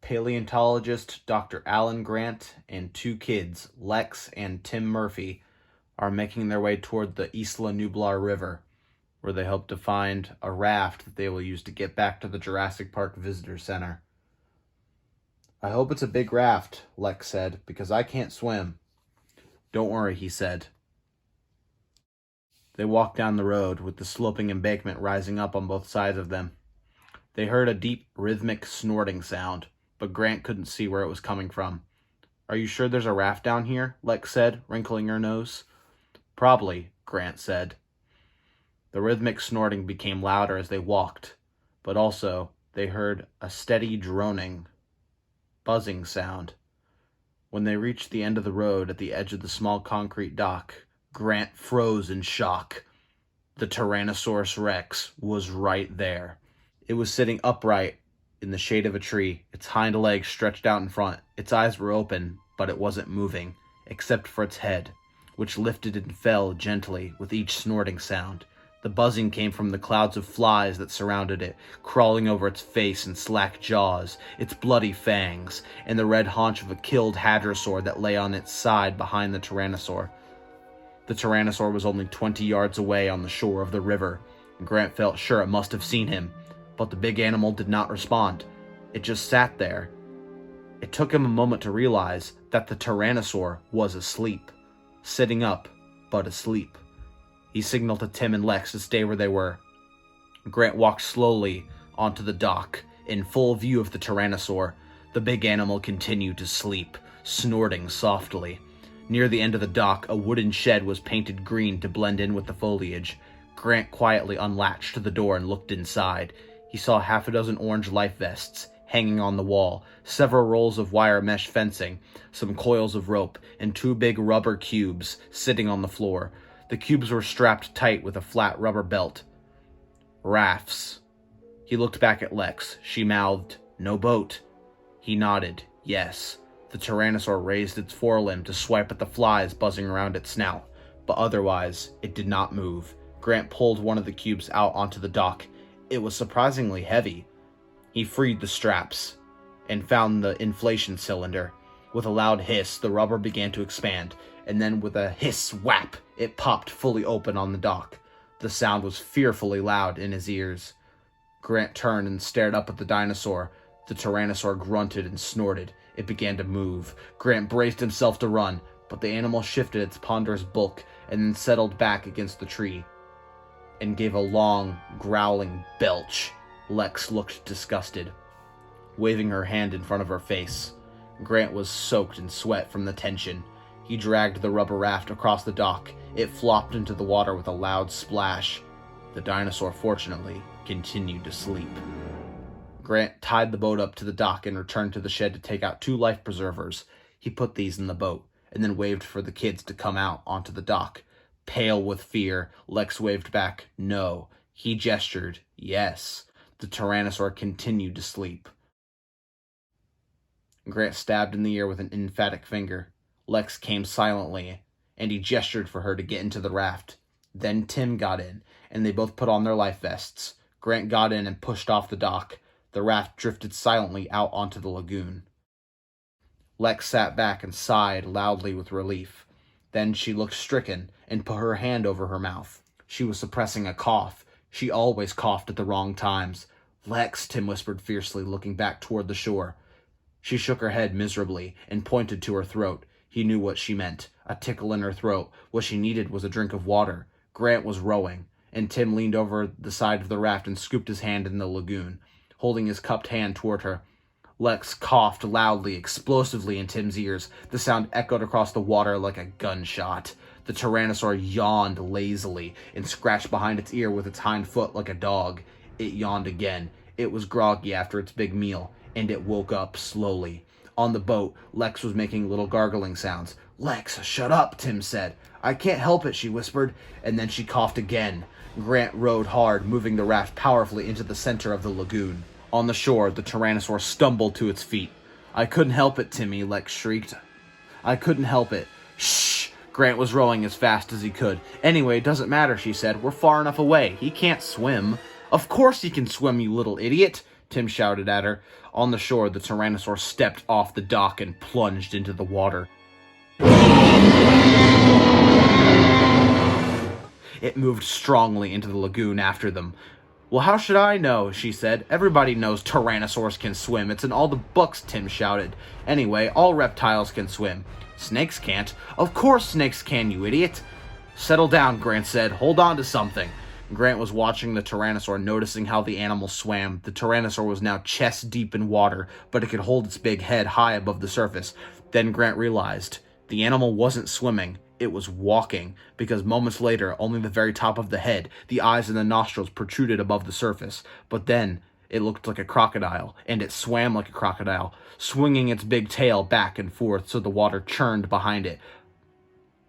Paleontologist Dr. Alan Grant and two kids, Lex and Tim Murphy, are making their way toward the Isla Nublar River, where they hope to find a raft that they will use to get back to the Jurassic Park Visitor Center. "I hope it's a big raft," Lex said, "because I can't swim." "Don't worry," he said. They walked down the road, with the sloping embankment rising up on both sides of them. They heard a deep, rhythmic snorting sound, but Grant couldn't see where it was coming from. "Are you sure there's a raft down here?" Lex said, wrinkling her nose. "Probably," Grant said. The rhythmic snorting became louder as they walked, but also they heard a steady droning, buzzing sound. When they reached the end of the road at the edge of the small concrete dock, Grant froze in shock. The Tyrannosaurus Rex was right there. It was sitting upright in the shade of a tree, its hind legs stretched out in front. Its eyes were open, but it wasn't moving, except for its head, which lifted and fell gently with each snorting sound. The buzzing came from the clouds of flies that surrounded it, crawling over its face and slack jaws, its bloody fangs, and the red haunch of a killed hadrosaur that lay on its side behind the Tyrannosaur. The Tyrannosaur was only 20 yards away on the shore of the river, and Grant felt sure it must have seen him, but the big animal did not respond. It just sat there. It took him a moment to realize that the Tyrannosaur was asleep, sitting up, but asleep. He signaled to Tim and Lex to stay where they were. Grant walked slowly onto the dock, in full view of the Tyrannosaur. The big animal continued to sleep, snorting softly. Near the end of the dock, a wooden shed was painted green to blend in with the foliage. Grant quietly unlatched the door and looked inside. He saw half a dozen orange life vests hanging on the wall, several rolls of wire mesh fencing, some coils of rope, and two big rubber cubes sitting on the floor. The cubes were strapped tight with a flat rubber belt. Rafts. He looked back at Lex. She mouthed, "No boat." He nodded, yes. The Tyrannosaur raised its forelimb to swipe at the flies buzzing around its snout, but otherwise, it did not move. Grant pulled one of the cubes out onto the dock. It was surprisingly heavy. He freed the straps and found the inflation cylinder. With a loud hiss, the rubber began to expand, and then with a hiss whap, it popped fully open on the dock. The sound was fearfully loud in his ears. Grant turned and stared up at the dinosaur. The Tyrannosaur grunted and snorted. It began to move. Grant braced himself to run, but the animal shifted its ponderous bulk and then settled back against the tree and gave a long, growling belch. Lex looked disgusted, waving her hand in front of her face. Grant was soaked in sweat from the tension. He dragged the rubber raft across the dock. It flopped into the water with a loud splash. The dinosaur, fortunately, continued to sleep. Grant tied the boat up to the dock and returned to the shed to take out two life preservers. He put these in the boat, and then waved for the kids to come out onto the dock. Pale with fear, Lex waved back, no. He gestured, yes. The Tyrannosaur continued to sleep. Grant stabbed in the air with an emphatic finger. Lex came silently, and he gestured for her to get into the raft. Then Tim got in, and they both put on their life vests. Grant got in and pushed off the dock. The raft drifted silently out onto the lagoon. Lex sat back and sighed loudly with relief. Then she looked stricken and put her hand over her mouth. She was suppressing a cough. She always coughed at the wrong times. "Lex," Tim whispered fiercely, looking back toward the shore. She shook her head miserably and pointed to her throat. He knew what she meant. A tickle in her throat. What she needed was a drink of water. Grant was rowing, and Tim leaned over the side of the raft and scooped his hand in the lagoon, holding his cupped hand toward her. Lex coughed loudly, explosively in Tim's ears. The sound echoed across the water like a gunshot. The Tyrannosaur yawned lazily and scratched behind its ear with its hind foot like a dog. It yawned again. It was groggy after its big meal, and it woke up slowly. On the boat, Lex was making little gargling sounds. "Lex, shut up," Tim said. "I can't help it," she whispered, and then she coughed again. Grant rowed hard, moving the raft powerfully into the center of the lagoon. On the shore, the Tyrannosaur stumbled to its feet. "I couldn't help it, Timmy," Lex shrieked. "I couldn't help it." "Shh!" Grant was rowing as fast as he could. "Anyway, it doesn't matter," she said. "We're far enough away. He can't swim." "Of course he can swim, you little idiot!" Tim shouted at her. On the shore, the Tyrannosaur stepped off the dock and plunged into the water. It moved strongly into the lagoon after them. "Well, how should I know?" she said. "Everybody knows Tyrannosaurs can swim. It's in all the books," Tim shouted. "Anyway, all reptiles can swim." "Snakes can't." "Of course snakes can, you idiot." "Settle down," Grant said. "Hold on to something." Grant was watching the Tyrannosaur, noticing how the animal swam. The Tyrannosaur was now chest deep in water, but it could hold its big head high above the surface. Then Grant realized the animal wasn't swimming. It was walking, because moments later, only the very top of the head, the eyes and the nostrils protruded above the surface. But then it looked like a crocodile, and it swam like a crocodile, swinging its big tail back and forth so the water churned behind it.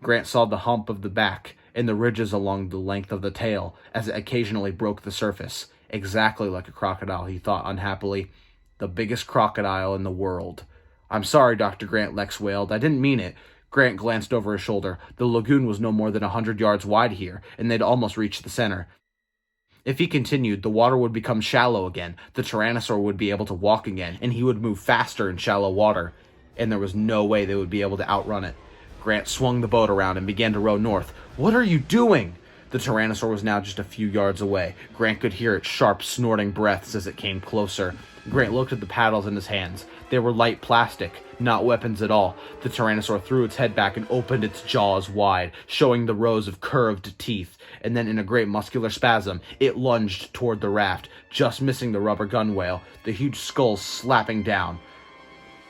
Grant saw the hump of the back and the ridges along the length of the tail as it occasionally broke the surface. Exactly like a crocodile, he thought unhappily. The biggest crocodile in the world. "I'm sorry, Dr. Grant," Lex wailed. "I didn't mean it." Grant glanced over his shoulder. The lagoon was no more than 100 yards wide here, and they'd almost reached the center. If he continued, the water would become shallow again. The Tyrannosaur would be able to walk again, and he would move faster in shallow water, and there was no way they would be able to outrun it. Grant swung the boat around and began to row north. "What are you doing?" The Tyrannosaur was now just a few yards away. Grant could hear its sharp, snorting breaths as it came closer. Grant looked at the paddles in his hands. They were light plastic, not weapons at all. The Tyrannosaur threw its head back and opened its jaws wide, showing the rows of curved teeth. And then in a great muscular spasm, it lunged toward the raft, just missing the rubber gunwale, the huge skull slapping down.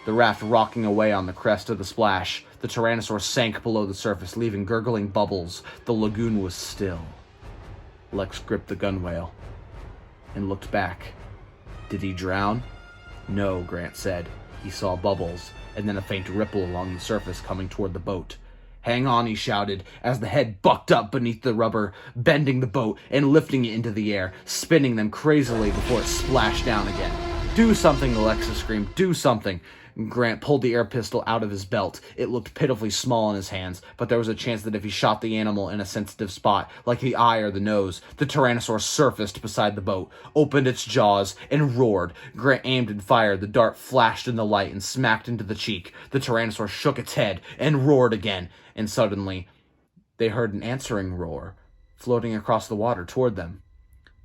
The raft rocking away on the crest of the splash. The Tyrannosaur sank below the surface, leaving gurgling bubbles. The lagoon was still. Lex gripped the gunwale and looked back. Did he drown? No, Grant said. He saw bubbles, and then a faint ripple along the surface coming toward the boat. "Hang on," he shouted, as the head bucked up beneath the rubber, bending the boat and lifting it into the air, spinning them crazily before it splashed down again. "Do something," Alexa screamed. "Do something." Grant pulled the air pistol out of his belt. It looked pitifully small in his hands, but there was a chance that if he shot the animal in a sensitive spot, like the eye or the nose, the Tyrannosaur surfaced beside the boat, opened its jaws, and roared. Grant aimed and fired. The dart flashed in the light and smacked into the cheek. The Tyrannosaur shook its head and roared again, and suddenly they heard an answering roar, floating across the water toward them.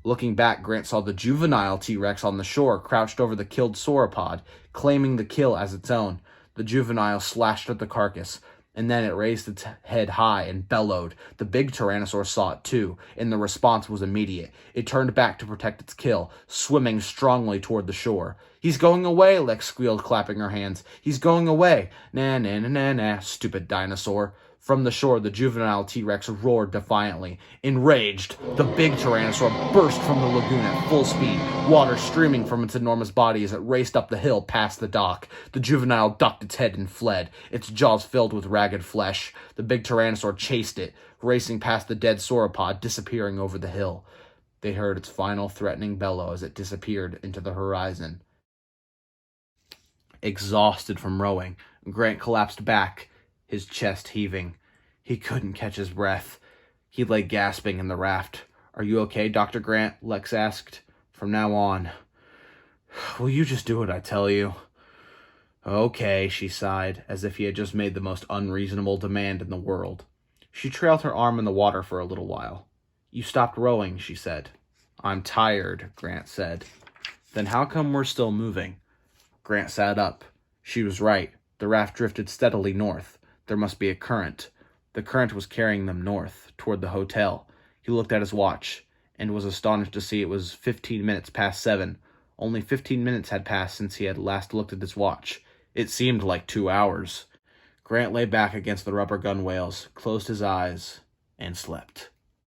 Looking back, Grant saw the juvenile T-Rex on the shore, crouched over the killed sauropod, claiming the kill as its own. The juvenile slashed at the carcass, and then it raised its head high and bellowed. The big Tyrannosaur saw it too, and the response was immediate. It turned back to protect its kill, swimming strongly toward the shore. "He's going away," Lex squealed, clapping her hands. "He's going away. Nah, nah, nah, nah, nah, stupid dinosaur." From the shore, the juvenile T-Rex roared defiantly. Enraged, the big Tyrannosaur burst from the lagoon at full speed, water streaming from its enormous body as it raced up the hill past the dock. The juvenile ducked its head and fled, its jaws filled with ragged flesh. The big Tyrannosaur chased it, racing past the dead sauropod, disappearing over the hill. They heard its final threatening bellow as it disappeared into the horizon. Exhausted from rowing, Grant collapsed back, his chest heaving. He couldn't catch his breath. He lay gasping in the raft. "Are you okay, Dr. Grant?" Lex asked. "From now on, will you just do what I tell you?" "Okay," she sighed, as if he had just made the most unreasonable demand in the world. She trailed her arm in the water for a little while. "You stopped rowing," she said. "I'm tired," Grant said. "Then how come we're still moving?" Grant sat up. She was right. The raft drifted steadily north. There must be a current. The current was carrying them north, toward the hotel. He looked at his watch, and was astonished to see it was 15 minutes past 7. Only 15 minutes had passed since he had last looked at his watch. It seemed like 2 hours. Grant lay back against the rubber gunwales, closed his eyes, and slept.